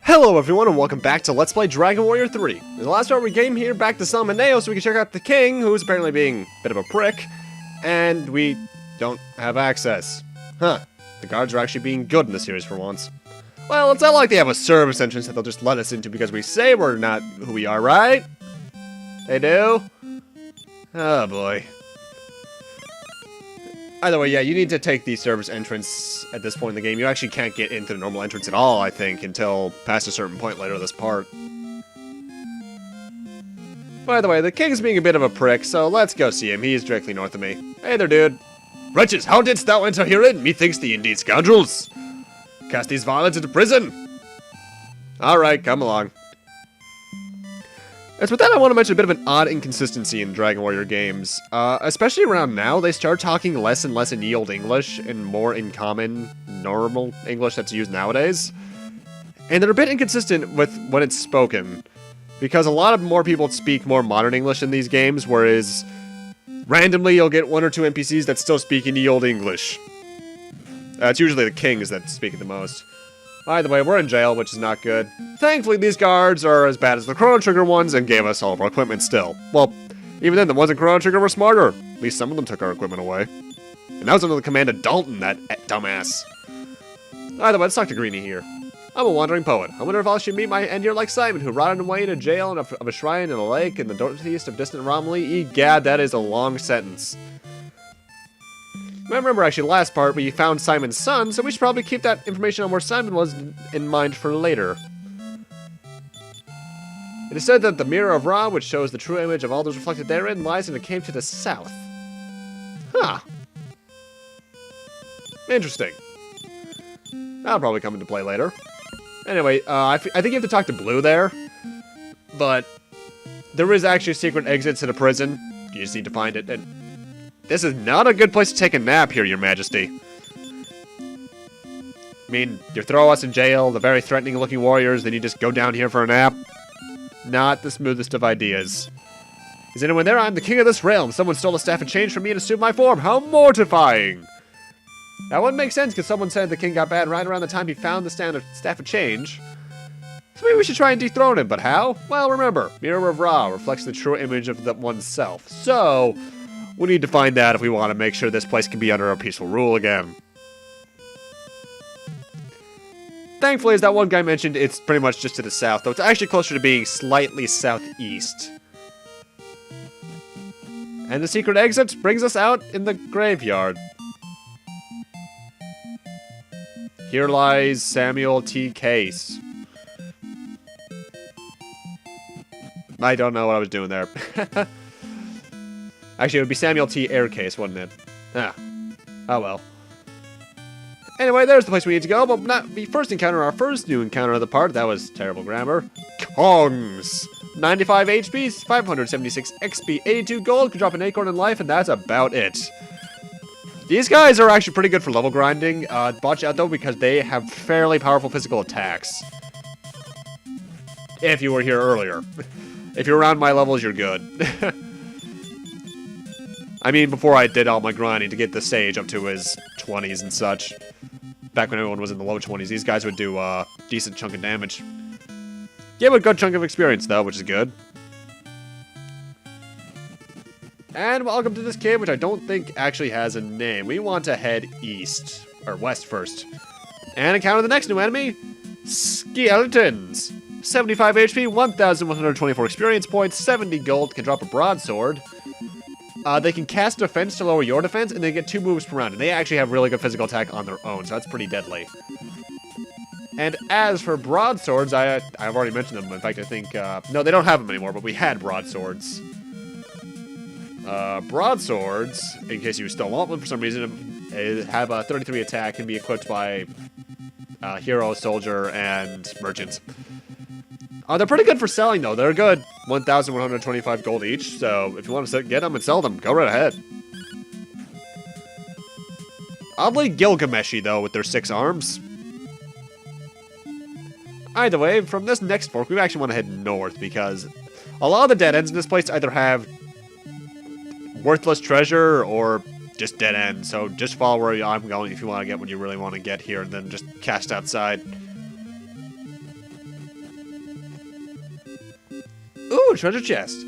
Hello everyone and welcome back to Let's Play Dragon Warrior 3. In the last part we came here back to summon Neo so we can check out the king, who's apparently being a bit of a prick, and we don't have access. Huh, the guards are actually being good in the series for once. Well, it's not like they have a service entrance that they'll just let us into because we say we're not who we are, right? They do? Oh boy. Either way, yeah, you need to take the service entrance at this point in the game. You actually can't get into the normal entrance at all, I think, until past a certain point later this part. By the way, the king's being a bit of a prick, so let's go see him. He's directly north of me. Hey there, dude. Wretches, how didst thou enter herein? Methinks thee indeed scoundrels. Cast these varlets into prison. Alright, come along. As with that, I want to mention a bit of an odd inconsistency in Dragon Warrior games. Especially around now, they start talking less and less in Ye Olde English and more in common, normal English that's used nowadays. And they're a bit inconsistent with when it's spoken, because a lot of more people speak more modern English in these games, whereas randomly you'll get one or two NPCs that still speak in Ye Olde English. It's usually the kings that speak it the most. By the way, we're in jail, which is not good. Thankfully, these guards are as bad as the Chrono Trigger ones and gave us all of our equipment still. Well, even then, the ones in Chrono Trigger were smarter. At least some of them took our equipment away. And that was under the command of Dalton, that dumbass. Either way, let's talk to Greenie here. I'm a wandering poet. I wonder if I should meet my end here like Simon, who rotted away in a jail of a shrine in a lake in the northeast of distant Romilly. Egad, that is a long sentence. I remember actually last part we found Simon's son, so we should probably keep that information on where Simon was in mind for later. It is said that the Mirror of Ra, which shows the true image of all those reflected therein, lies in a cave to the south. Huh. Interesting. That'll probably come into play later. Anyway, I think you have to talk to Blue there, but there is actually a secret exit to the prison. You just need to find it, and this is not a good place to take a nap here, Your Majesty. I mean, you throw us in jail, the very threatening-looking warriors, then you just go down here for a nap? Not the smoothest of ideas. Is anyone there? I'm the king of this realm. Someone stole the staff of change from me and assumed my form. How mortifying! That wouldn't make sense, because someone said the king got bad right around the time he found the staff of change. So maybe we should try and dethrone him, but how? Well, remember, Mirror of Ra reflects the true image of oneself. So we need to find that if we want to make sure this place can be under a peaceful rule again. Thankfully, as that one guy mentioned, it's pretty much just to the south, though it's actually closer to being slightly southeast. And the secret exit brings us out in the graveyard. Here lies Samuel T. Case. I don't know what I was doing there. Actually, it would be Samuel T. Aircase, wouldn't it? Ah. Oh well. Anyway, there's the place we need to go, but we first encounter our first new encounter of the part. That was terrible grammar. Kongs! 95 HP, 576 XP, 82 gold, can drop an acorn in life, and that's about it. These guys are actually pretty good for level grinding. Watch out though, because they have fairly powerful physical attacks. If you were here earlier. If you're around my levels, you're good. I mean, before I did all my grinding to get the sage up to his 20s and such. Back when everyone was in the low 20s, these guys would do a decent chunk of damage. Give a good chunk of experience, though, which is good. And welcome to this cave, which I don't think actually has a name. We want to head east, or west first. And encounter the next new enemy, Skeletons. 75 HP, 1,124 experience points, 70 gold, can drop a broadsword. They can cast defense to lower your defense, and they get 2 moves per round. And they actually have really good physical attack on their own, so that's pretty deadly. And as for broadswords, I've already mentioned them. In fact, I think, no, they don't have them anymore, but we had broadswords. Broadswords, in case you still want one for some reason, have a 33 attack, can be equipped by hero, soldier, and merchants. They're pretty good for selling, though. They're good. 1,125 gold each, so if you want to get them and sell them, go right ahead. Oddly Gilgameshy, though, with their 6 arms. Either way, from this next fork, we actually want to head north, because a lot of the dead ends in this place either have worthless treasure or just dead ends, so just follow where I'm going if you want to get what you really want to get here, and then just cast outside. Ooh, treasure chest.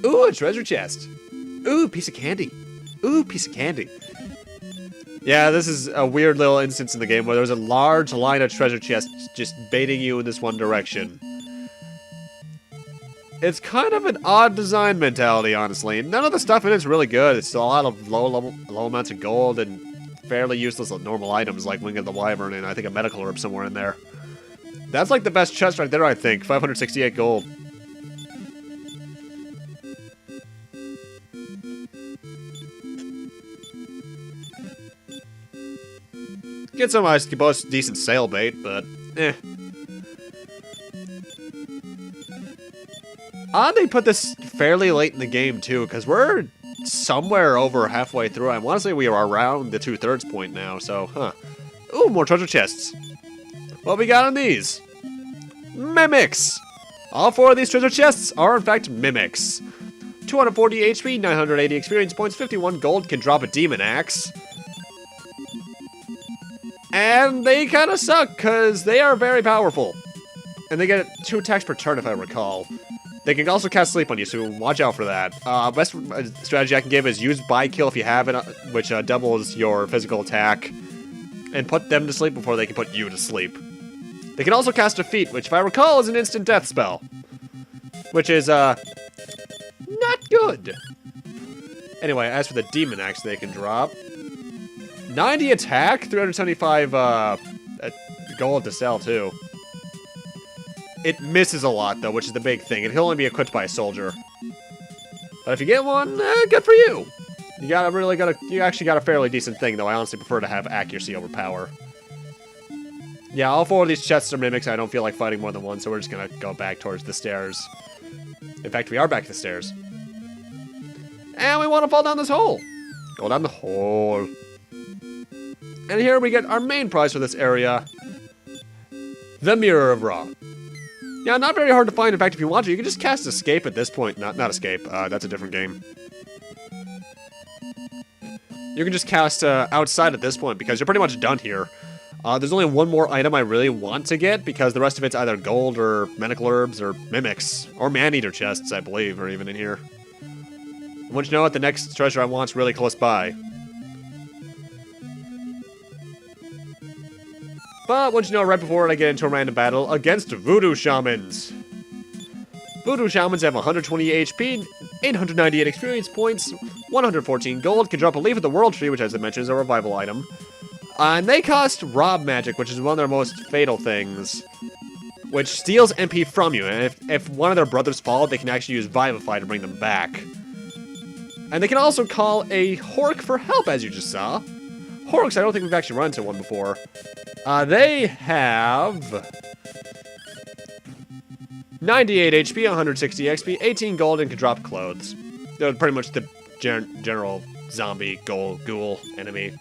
Ooh, a treasure chest. Ooh, piece of candy. Ooh, piece of candy. Yeah, this is a weird little instance in the game where there's a large line of treasure chests just baiting you in this one direction. It's kind of an odd design mentality, honestly. None of the stuff in it's really good. It's still a lot of low amounts of gold and fairly useless normal items like Wing of the Wyvern and I think a medical herb somewhere in there. That's like the best chest right there, I think. 568 gold. Get some, I suppose, decent sail bait, but eh. They put this fairly late in the game, too, because we're somewhere over halfway through. I want to say we are around the 2/3 point now, so, huh. Ooh, more treasure chests. What we got on these? Mimics! All 4 of these treasure chests are, in fact, mimics. 240 HP, 980 experience points, 51 gold, can drop a demon axe. And they kind of suck, because they are very powerful. And they get 2 attacks per turn, if I recall. They can also cast sleep on you, so watch out for that. Best strategy I can give is use buy kill if you have it, which doubles your physical attack. And put them to sleep before they can put you to sleep. They can also cast Defeat, which if I recall is an instant death spell. Which is, not good. Anyway, as for the demon axe they can drop. 90 attack, 375 gold to sell too. It misses a lot though, which is the big thing. It can only be equipped by a soldier. But if you get one, good for you. You actually got a fairly decent thing though. I honestly prefer to have accuracy over power. Yeah, all 4 of these chests are mimics. I don't feel like fighting more than one, so we're just gonna go back towards the stairs. In fact, we are back to the stairs. And we want to fall down this hole. Go down the hole. And here we get our main prize for this area. The Mirror of Ra. Yeah, not very hard to find. In fact, if you want to, you can just cast Escape at this point. Not Escape. That's a different game. You can just cast Outside at this point because you're pretty much done here. There's only one more item I really want to get because the rest of it's either gold or medical herbs or mimics or man-eater chests, I believe, are even in here. And once you know what, the next treasure I want is really close by. But once you know, right before I get into a random battle against Voodoo Shamans. Voodoo Shamans have 120 HP, 898 experience points, 114 gold, can drop a leaf of the World Tree, which as I mentioned is a revival item. And they cost Rob Magic, which is one of their most fatal things, which steals MP from you. And if one of their brothers fall, they can actually use Vivify to bring them back. And they can also call a Hork for help, as you just saw. Horks, I don't think we've actually run into one before. They have 98 HP, 160 XP, 18 gold, and can drop clothes. They're pretty much the general zombie ghoul enemy.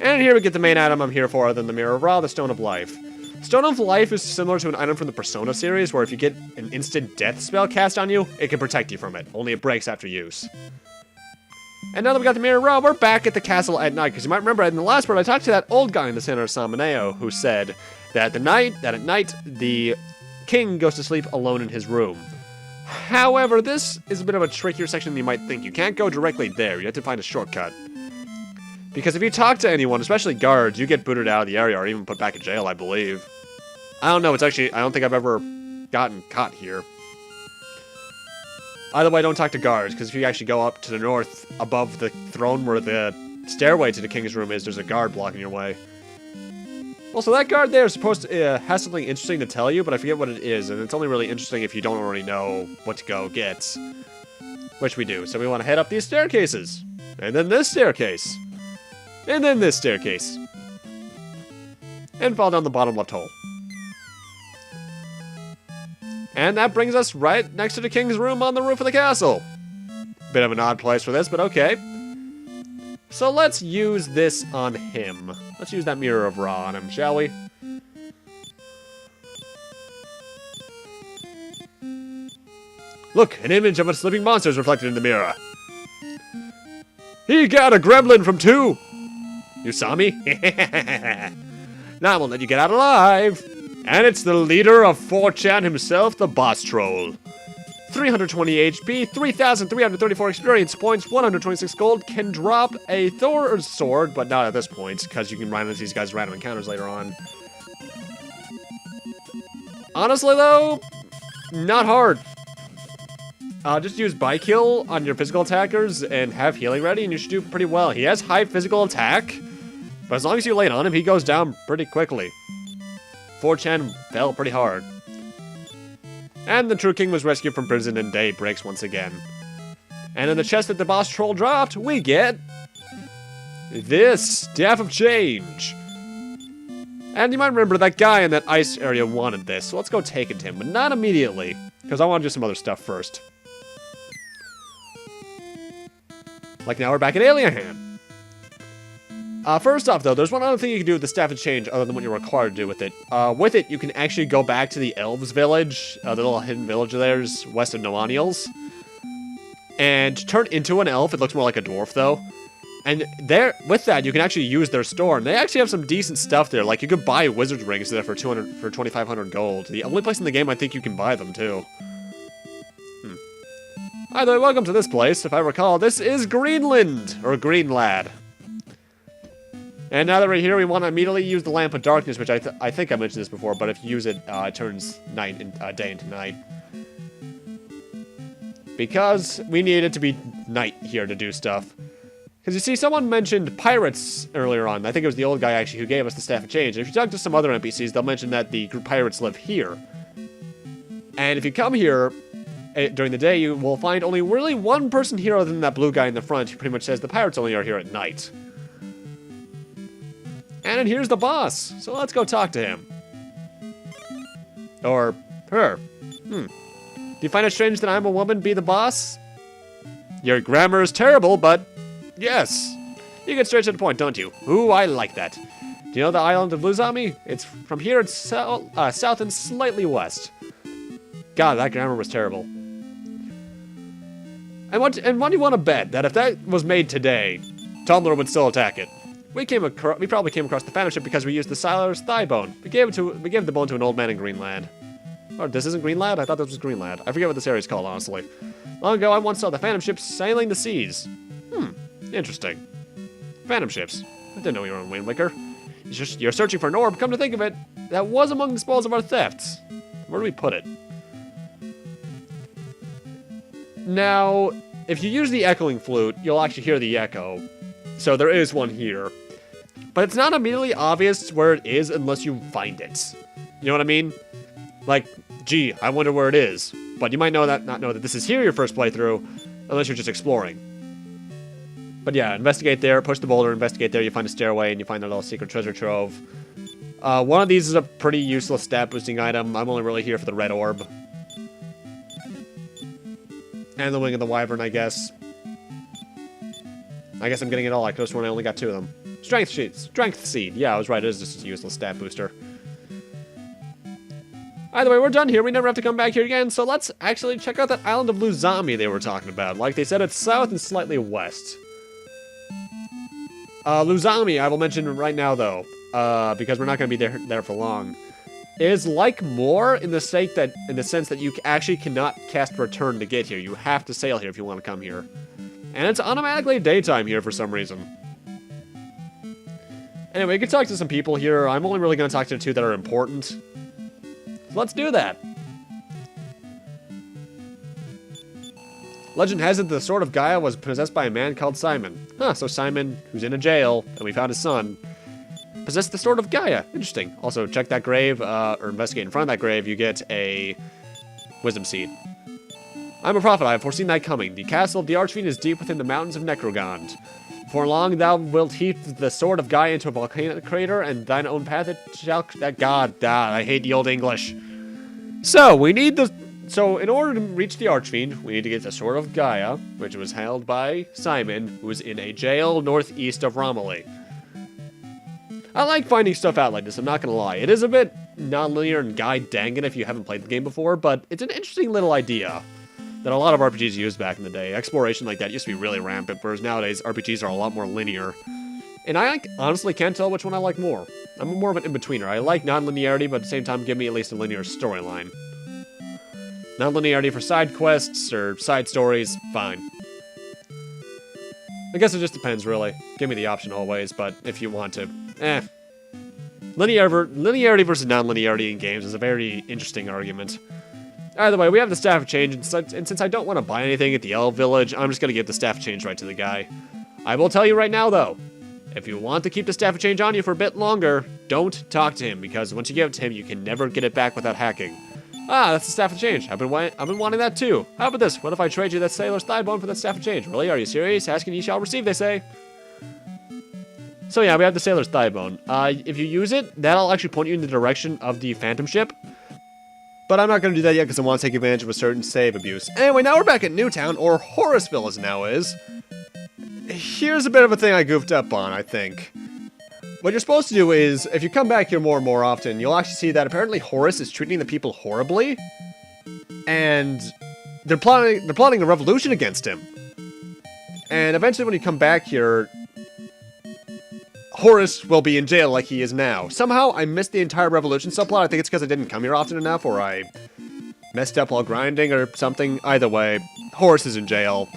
And here we get the main item I'm here for, other than the Mirror of Ra, the Stone of Life. Stone of Life is similar to an item from the Persona series, where if you get an instant death spell cast on you, it can protect you from it, only it breaks after use. And now that we got the Mirror of Ra, we're back at the castle at night, because you might remember in the last part I talked to that old guy in the center of Samaneo, who said that at night, the king goes to sleep alone in his room. However, this is a bit of a trickier section than you might think. You can't go directly there, you have to find a shortcut. Because if you talk to anyone, especially guards, you get booted out of the area or even put back in jail, I believe. I don't know, I don't think I've ever gotten caught here. Either way, don't talk to guards, because if you actually go up to the north above the throne where the stairway to the king's room is, there's a guard blocking your way. Also, that guard there is supposed to has something interesting to tell you, but I forget what it is, and it's only really interesting if you don't already know what to go get. Which we do. So we want to head up these staircases. And then this staircase. And then this staircase. And fall down the bottom left hole. And that brings us right next to the king's room on the roof of the castle. Bit of an odd place for this, but okay. So let's use this on him. Let's use that Mirror of Ra on him, shall we? Look, an image of a sleeping monster is reflected in the mirror. He got a gremlin from 2. You saw me? Now I won't let you get out alive. And it's the leader of 4chan himself, the boss troll. 320 HP, 3,334 experience points, 126 gold, can drop a Thor sword, but not at this point, because you can run into these guys' random encounters later on. Honestly, though, not hard. Just use Bike Heal on your physical attackers and have healing ready, and you should do pretty well. He has high physical attack, but as long as you lay it on him, he goes down pretty quickly. 4chan fell pretty hard. And the True King was rescued from prison and day breaks once again. And in the chest that the boss troll dropped, we get this Staff of Change. And you might remember that guy in that ice area wanted this, so let's go take it to him, but not immediately, because I want to do some other stuff first. Like now we're back at Alienhand. First off, though, there's one other thing you can do with the Staff of Change other than what you're required to do with it. With it, you can actually go back to the Elves village, the little hidden village of theirs, west of Noaniels, and turn into an elf. It looks more like a dwarf, though. And there, with that, you can actually use their store, and they actually have some decent stuff there. Like, you could buy wizard's rings there for 2,500 gold. The only place in the game I think you can buy them, too. Either way, welcome to this place. If I recall, this is Greenland, or Greenlad. And now that we're here, we want to immediately use the Lamp of Darkness, which I think I mentioned this before, but if you use it, it turns day into night. Because we need it to be night here to do stuff. Because you see, someone mentioned pirates earlier on. I think it was the old guy, actually, who gave us the Staff of Change. And if you talk to some other NPCs, they'll mention that the pirates live here. And if you come here during the day, you will find only really one person here other than that blue guy in the front who pretty much says the pirates only are here at night. And here's the boss, so let's go talk to him. Or her. Do you find it strange that I'm a woman be the boss? Your grammar is terrible, but yes. You get straight to the point, don't you? Ooh, I like that. Do you know the island of Luzami? It's from here, it's south and slightly west. God, that grammar was terrible. And what do you want to bet that if that was made today, Tumblr would still attack it? We probably came across the phantom ship because we used the Siler's thigh bone. We gave the bone to an old man in Greenland. Or this isn't Greenland? I thought this was Greenland. I forget what this area is called, honestly. Long ago, I once saw the phantom ship sailing the seas. Interesting. Phantom ships. I didn't know you were on Wind Waker. You're searching for an orb. Come to think of it, that was among the spoils of our thefts. Where do we put it? Now, if you use the echoing flute, you'll actually hear the echo. So there is one here. But it's not immediately obvious where it is unless you find it. You know what I mean? Like, gee, I wonder where it is. But you might not know that this is here your first playthrough, unless you're just exploring. But yeah, investigate there, push the boulder, investigate there, you find a stairway, and you find a little secret treasure trove. One of these is a pretty useless stat boosting item. I'm only really here for the red orb. And the wing of the wyvern, I guess. I guess I'm getting it all. I could have sworn I only got 2 of them. Strength seed. Yeah, I was right. It is just a useless stat booster. Either way, we're done here. We never have to come back here again. So let's actually check out that island of Luzami they were talking about. Like they said, it's south and slightly west. Luzami, I will mention right now, though, because we're not going to be there for long, is like more in the sense that you actually cannot cast Return to get here. You have to sail here if you want to come here. And it's automatically daytime here for some reason. Anyway, you can talk to some people here. I'm only really going to talk to the 2 that are important. So let's do that. Legend has it the Sword of Gaia was possessed by a man called Simon. Huh, so Simon, who's in a jail, and we found his son, possessed the Sword of Gaia. Interesting. Also, check that grave, or investigate in front of that grave, you get a Wisdom Seed. I'm a prophet, I have foreseen thy coming. The castle of the Archfiend is deep within the mountains of Necrogond. Before long thou wilt heap the Sword of Gaia into a volcanic crater, and thine own path it shall... God, I hate the old English. So, in order to reach the Archfiend, we need to get the Sword of Gaia, which was held by Simon, who was in a jail northeast of Romilly. I like finding stuff out like this, I'm not gonna lie. It is a bit non-linear and guide-dangin' if you haven't played the game before, but it's an interesting little idea that a lot of RPGs used back in the day. Exploration like that used to be really rampant, whereas nowadays RPGs are a lot more linear. And I honestly can't tell which one I like more. I'm more of an in-betweener. I like non-linearity, but at the same time, give me at least a linear storyline. Non-linearity for side quests or side stories, fine. I guess it just depends, really. Give me the option always, but if you want to, Linearity versus non-linearity in games is a very interesting argument. Either way, we have the Staff of Change, and since I don't want to buy anything at the Elf Village, I'm just going to give the Staff of Change right to the guy. I will tell you right now, though, if you want to keep the Staff of Change on you for a bit longer, don't talk to him, because once you give it to him, you can never get it back without hacking. Ah, that's the Staff of Change. I've been wanting that too. How about this? What if I trade you that Sailor's Thigh Bone for that Staff of Change? Really? Are you serious? Ask and ye shall receive, they say. So yeah, we have the Sailor's Thigh Bone. If you use it, that'll actually point you in the direction of the Phantom Ship. But I'm not going to do that yet because I want to take advantage of a certain save abuse. Anyway, now we're back at Newtown, or Horaceville as it now is. Here's a bit of a thing I goofed up on, I think. What you're supposed to do is, if you come back here more and more often, you'll actually see that apparently Horace is treating the people horribly. And they're plotting a revolution against him. And eventually when you come back here, Horace will be in jail like he is now. Somehow, I missed the entire revolution subplot. I think it's because I didn't come here often enough, or I messed up while grinding or something. Either way, Horace is in jail.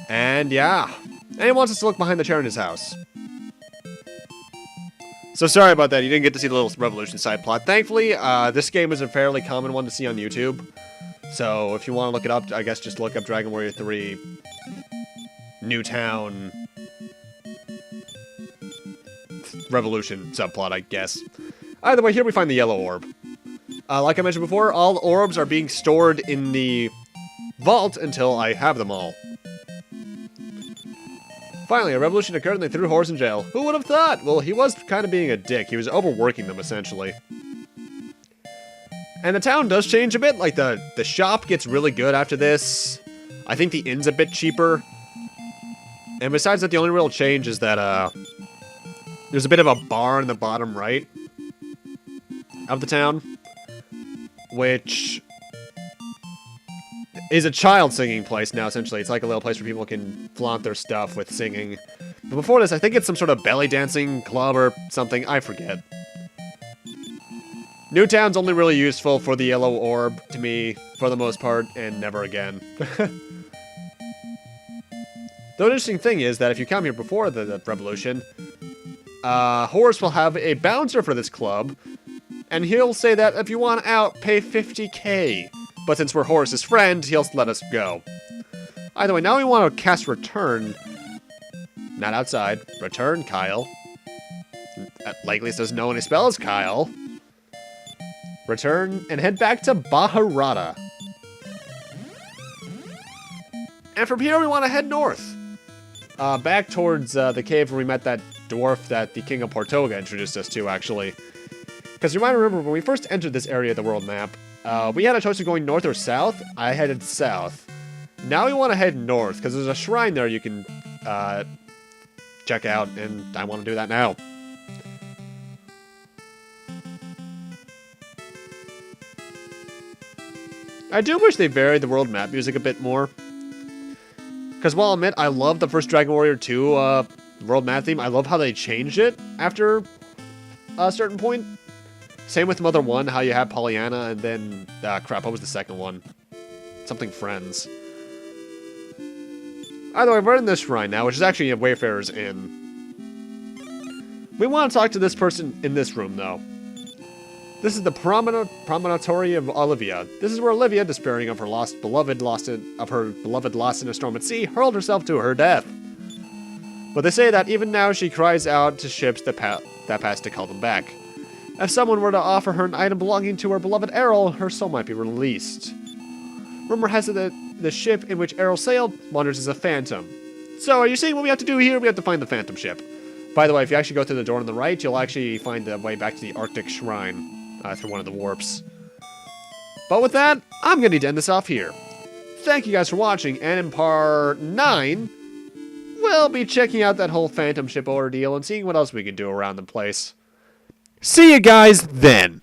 And yeah. And he wants us to look behind the chair in his house. So sorry about that, you didn't get to see the little revolution side plot. Thankfully, this game is a fairly common one to see on YouTube. So if you want to look it up, I guess just look up Dragon Warrior 3 Newtown Revolution subplot, I guess. Either way, here we find the yellow orb. Like I mentioned before, all orbs are being stored in the vault until I have them all. Finally, a revolution occurred and they threw Horace in jail. Who would have thought? Well, he was kind of being a dick. He was overworking them, essentially. And the town does change a bit. Like, the shop gets really good after this. I think the inn's a bit cheaper. And besides that, the only real change is that, there's a bit of a bar in the bottom right of the town, which is a child singing place now, essentially. It's like a little place where people can flaunt their stuff with singing. But before this, I think it's some sort of belly dancing club or something. I forget. Newtown's only really useful for the yellow orb, to me, for the most part, and never again. The interesting thing is that if you come here before the revolution, Horace will have a bouncer for this club, and he'll say that if you want out, pay 50k. But since we're Horace's friend, he'll let us go. Either way, now we want to cast Return. Not outside. Return, Kyle. Likeliest doesn't know any spells, Kyle. Return, and head back to Baharata. And from here, we want to head north. Back towards the cave where we met that dwarf that the King of Portoga introduced us to, actually. Because you might remember, when we first entered this area of the world map, we had a choice of going north or south. I headed south. Now we want to head north, because there's a shrine there you can check out, and I want to do that now. I do wish they varied the world map music a bit more. Because while I'll admit, I love the first Dragon Warrior 2 world map theme, I love how they changed it after a certain point. Same with Mother 1, how you have Pollyanna, and then, crap, what was the second one? Something Friends. Either way, we're in this shrine now, which is actually a Wayfarer's Inn. We want to talk to this person in this room, though. This is the Promontory of Olivia. This is where Olivia, despairing of her beloved lost in a storm at sea, hurled herself to her death. But they say that even now she cries out to ships that pass to call them back. If someone were to offer her an item belonging to her beloved Errol, her soul might be released. Rumor has it that the ship in which Errol sailed wanders as a phantom. So, are you seeing what we have to do here? We have to find the phantom ship. By the way, if you actually go through the door on the right, you'll actually find the way back to the Arctic Shrine through one of the warps. But with that, I'm going to need to end this off here. Thank you guys for watching, and in part 9, we'll be checking out that whole phantom ship ordeal and seeing what else we can do around the place. See you guys then!